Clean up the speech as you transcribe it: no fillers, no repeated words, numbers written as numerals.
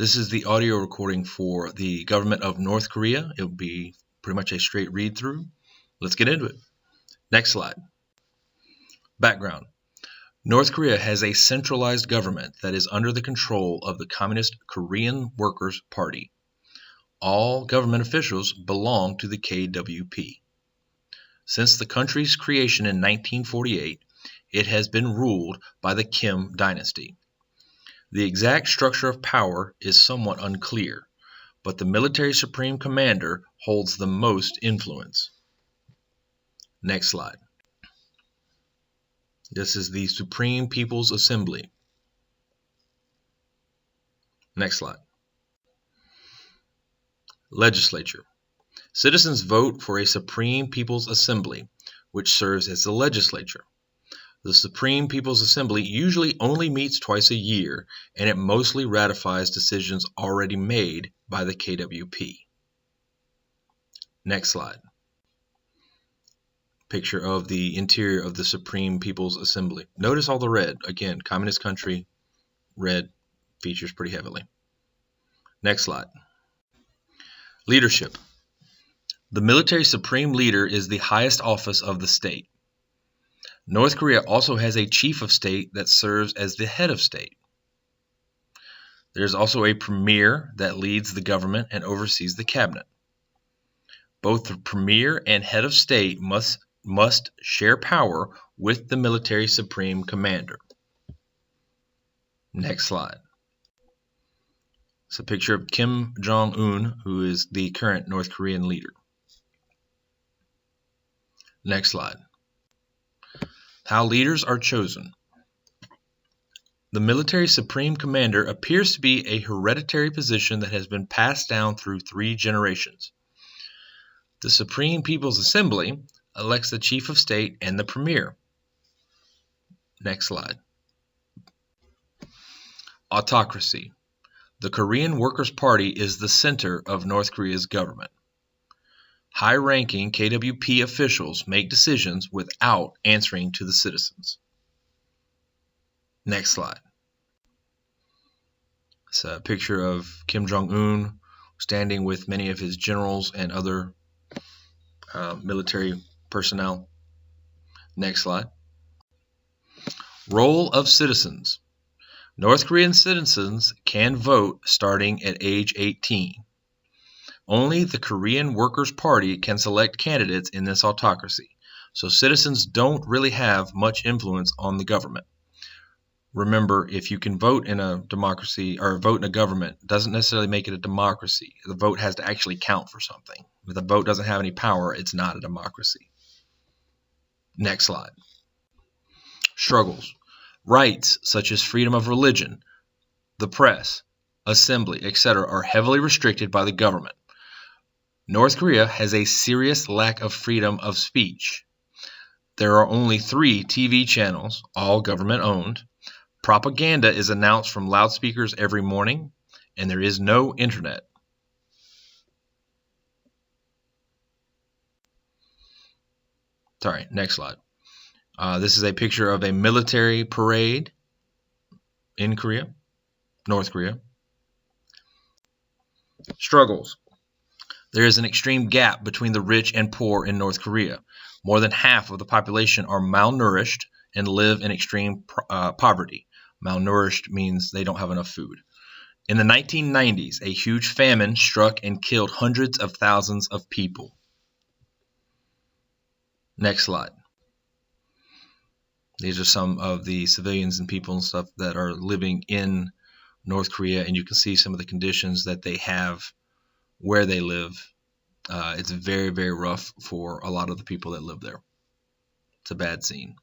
This is the audio recording for the government of North Korea. It will be pretty much a straight read through. Let's get into it. Next slide. Background. North Korea has a centralized government that is under the control of the Communist Korean Workers' Party. All government officials belong to the KWP. Since the country's creation in 1948, it has been ruled by the Kim dynasty. The exact structure of power is somewhat unclear, but the military supreme commander holds the most influence. Next slide. This is the Supreme People's Assembly. Next slide. Legislature. Citizens vote for a Supreme People's Assembly, which serves as the legislature. The Supreme People's Assembly usually only meets twice a year, and it mostly ratifies decisions already made by the KWP. Next slide. Picture of the interior of the Supreme People's Assembly. Notice all the red. Again, communist country, red features pretty heavily. Next slide. Leadership. The military supreme leader is the highest office of the state. North Korea also has a chief of state that serves as the head of state. There's also a premier that leads the government and oversees the cabinet. Both the premier and head of state must share power with the military supreme commander. Next slide. It's a picture of Kim Jong-un, who is the current North Korean leader. Next slide. How leaders are chosen. The military supreme commander appears to be a hereditary position that has been passed down through 3 generations. The Supreme People's Assembly elects the chief of state and the premier. Next slide. Autocracy. The Korean Workers' Party is the center of North Korea's government. High-ranking KWP officials make decisions without answering to the citizens. Next slide. It's a picture of Kim Jong-un standing with many of his generals and other military personnel. Next slide. Role of citizens. North Korean citizens can vote starting at age 18. Only the Korean Workers' Party can select candidates in this autocracy, so citizens don't really have much influence on the government. Remember, if you can vote in a democracy or vote in a government, doesn't necessarily make it a democracy. The vote has to actually count for something. If the vote doesn't have any power, it's not a democracy. Next slide. Struggles. Rights such as freedom of religion, the press, assembly, etc. are heavily restricted by the government. North Korea has a serious lack of freedom of speech. There are only 3 TV channels, all government-owned. Propaganda is announced from loudspeakers every morning, and there is no internet. Sorry, next slide. This is a picture of a military parade in Korea, North Korea. Struggles. There is an extreme gap between the rich and poor in North Korea. More than half of the population are malnourished and live in extreme poverty. Malnourished means they don't have enough food. In the 1990s, a huge famine struck and killed hundreds of thousands of people. Next slide. These are some of the civilians and people and stuff that are living in North Korea, and you can see some of the conditions that they have where they live. It's very, very rough for a lot of the people that live there. It's a bad scene.